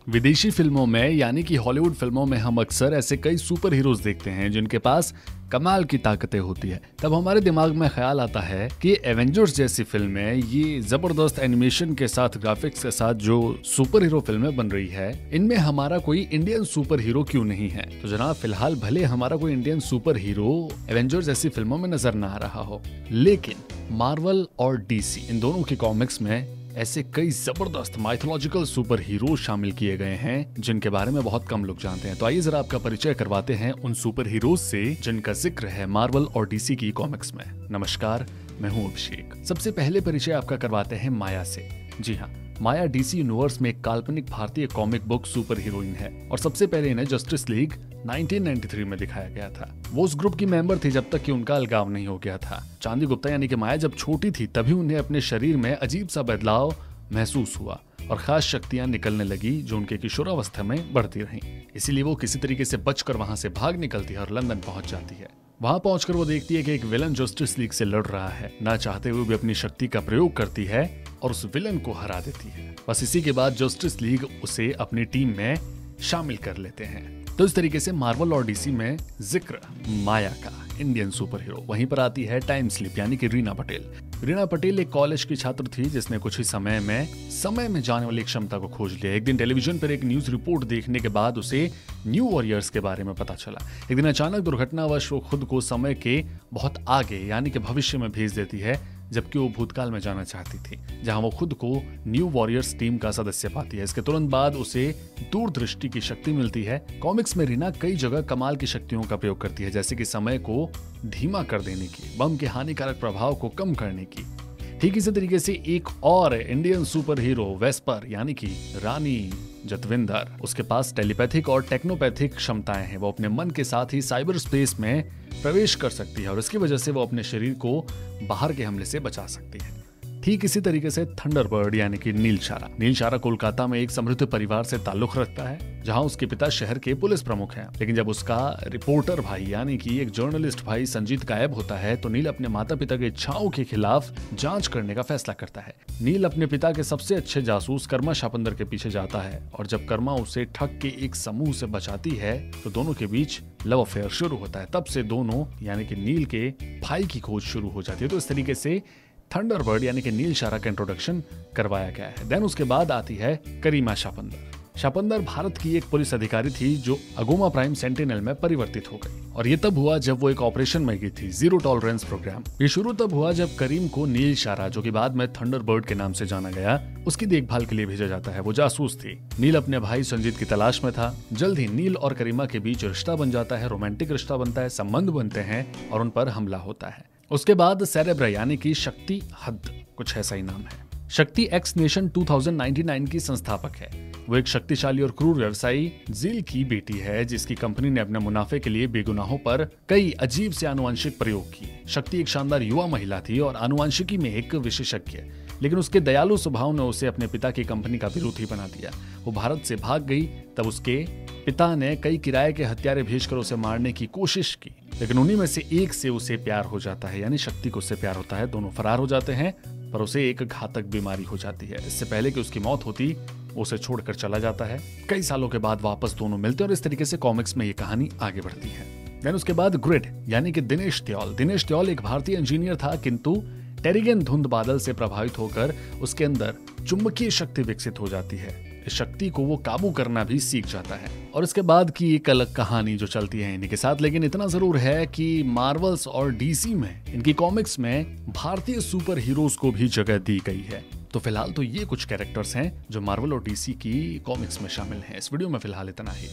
विदेशी फिल्मों में यानी कि हॉलीवुड फिल्मों में हम अक्सर ऐसे कई सुपर हीरोज देखते हैं जिनके पास कमाल की ताकतें होती है। तब हमारे दिमाग में ख्याल आता है कि एवेंजर्स जैसी फिल्में, ये जबरदस्त एनिमेशन के साथ, ग्राफिक्स के साथ जो सुपर हीरो फिल्में बन रही है, इनमें हमारा कोई इंडियन सुपर हीरो क्यों नहीं है? तो जनाब, फिलहाल भले हमारा कोई इंडियन सुपर हीरो एवेंजर्स जैसी फिल्मों में नजर न आ रहा हो, लेकिन मार्वल और डीसी इन दोनों की कॉमिक्स में ऐसे कई जबरदस्त माइथोलॉजिकल सुपर हीरो शामिल किए गए हैं जिनके बारे में बहुत कम लोग जानते हैं। तो आइए जरा आपका परिचय करवाते हैं उन सुपर हीरोज से जिनका जिक्र है मार्वल और डीसी की कॉमिक्स में। नमस्कार, मैं हूं अभिषेक। सबसे पहले परिचय आपका करवाते हैं माया से। जी हाँ, माया डीसी यूनिवर्स में एक काल्पनिक भारतीय कॉमिक बुक सुपर हीरोइन है और सबसे पहले इन्हें जस्टिस लीग 1993 में दिखाया गया था। वो उस ग्रुप की मेंबर थी जब तक कि उनका अलगाव नहीं हो गया था। चांदी गुप्ता यानी कि माया जब छोटी थी तभी उन्हें अपने शरीर में अजीब सा बदलाव महसूस हुआ और खास शक्तियां निकलने लगी जो उनके किशोरावस्था में बढ़ती रहीं। इसीलिए वो किसी तरीके से बचकर वहां से भाग निकलती है और लंदन पहुंच जाती है। वहां पहुंचकर वो देखती है कि एक विलन जस्टिस लीग से लड़ रहा है। ना चाहते हुए भी अपनी शक्ति का प्रयोग करती है और उस विलन को हरा देती है। बस इसी के बाद जस्टिस लीग उसे अपनी टीम में शामिल कर लेते हैं। तो इस तरीके से मार्वल और डीसी में जिक्र माया का, इंडियन सुपर हीरो। वहीं पर आती है टाइम स्लिप यानी कि रीना पटेल। रीना पटेल एक कॉलेज की छात्र थी जिसने कुछ ही समय में जाने वाली क्षमता को खोज लिया। एक दिन टेलीविजन पर एक न्यूज रिपोर्ट देखने के बाद उसे न्यू वॉरियर्स के बारे में पता चला। एक दिन अचानक दुर्घटनावश वो खुद को समय के बहुत आगे यानी कि भविष्य में भेज देती है, जबकि वो भूतकाल में जाना चाहती थी, जहां वो खुद को न्यू वॉरियर्स टीम का सदस्य पाती है। इसके तुरंत बाद उसे दूरदृष्टि की शक्ति मिलती है। कॉमिक्स में रीना कई जगह कमाल की शक्तियों का प्रयोग करती है, जैसे कि समय को धीमा कर देने की, बम के हानिकारक प्रभाव को कम करने की। ठीक इसी तरीके से एक और इंडियन सुपर हीरो वेस्पर यानी कि रानी जतविंदर, उसके पास टेलीपैथिक और टेक्नोपैथिक क्षमताएं हैं। वो अपने मन के साथ ही साइबर स्पेस में प्रवेश कर सकती है और इसकी वजह से वो अपने शरीर को बाहर के हमले से बचा सकती है। ठीक इसी तरीके से थंडरबर्ड यानी कि नील शारा कोलकाता में एक समृद्ध परिवार से ताल्लुक रखता है, जहां उसके पिता शहर के पुलिस प्रमुख हैं। लेकिन जब उसका रिपोर्टर भाई यानी कि एक जर्नलिस्ट भाई संजीत गायब होता है तो नील अपने माता पिता की इच्छाओं के खिलाफ जांच करने का फैसला करता है। नील अपने पिता के सबसे अच्छे जासूस कर्मा शापंदर के पीछे जाता है और जब कर्मा उसे ठग के एक समूह से बचाती है तो दोनों के बीच लव अफेयर शुरू होता है। तब से दोनों यानी कि नील के भाई की खोज शुरू हो जाती है। तो इस तरीके से थंडरबर्ड यानी कि नील शारा का इंट्रोडक्शन करवाया गया है। देन उसके बाद आती है करीमा शापंदर भारत की एक पुलिस अधिकारी थी जो अगोमा प्राइम सेंटिनल में परिवर्तित हो गई और ये तब हुआ जब वो एक ऑपरेशन में गई थी, जीरो टॉलरेंस प्रोग्राम। ये शुरू तब हुआ जब करीम को नील शारा, जो कि बाद में थंडरबर्ड के नाम से जाना गया, उसकी देखभाल के लिए भेजा जाता है। वो जासूस थी। नील अपने भाई संजीत की तलाश में था। जल्द ही नील और करीमा के बीच रिश्ता बन जाता है, रोमांटिक रिश्ता बनता है, संबंध बनते हैं और उन पर हमला होता है। उसके बाद सेरेब्रा यानी कि शक्ति हद, कुछ ऐसा ही नाम है, शक्ति एक्स नेशन 2099 की संस्थापक है। वो एक शक्तिशाली और क्रूर व्यवसायी जिल की बेटी है जिसकी कंपनी ने अपने मुनाफे के लिए बेगुनाहों पर कई अजीब से आनुवंशिक प्रयोग किए। शक्ति एक शानदार युवा महिला थी और आनुवंशिकी में एक विशेषज्ञ, लेकिन उसके दयालु स्वभाव ने उसे अपने पिता की कंपनी का विरोधी बना दिया। वो भारत से भाग गई। तब उसके पिता ने कई किराए के हत्यारे भेजकर उसे मारने की कोशिश की, लेकिन उन्हीं में से एक से उसे प्यार हो जाता है, यानी शक्ति को उससे प्यार होता है। दोनों फरार हो जाते हैं पर उसे एक घातक बीमारी हो जाती है। इससे पहले कि उसकी मौत होती, उसे छोड़कर चला जाता है। कई सालों के बाद वापस दोनों मिलते हैं और इस तरीके से कॉमिक्स में ये कहानी आगे बढ़ती है। देन उसके बाद ग्रिड यानी कि दिनेश त्योल एक भारतीय इंजीनियर था, किंतु टेरिगन धुंध बादल से प्रभावित होकर उसके अंदर चुंबकीय शक्ति विकसित हो जाती है। इस शक्ति को वो काबू करना भी सीख जाता है और इसके बाद की एक अलग कहानी जो चलती है इन्हीं के साथ। लेकिन इतना जरूर है कि मार्वल्स और डीसी में, इनकी कॉमिक्स में भारतीय सुपर हीरोज को भी जगह दी गई है। तो फिलहाल तो ये कुछ कैरेक्टर्स हैं जो मार्वल और डीसी की कॉमिक्स में शामिल हैं। इस वीडियो में फिलहाल इतना ही।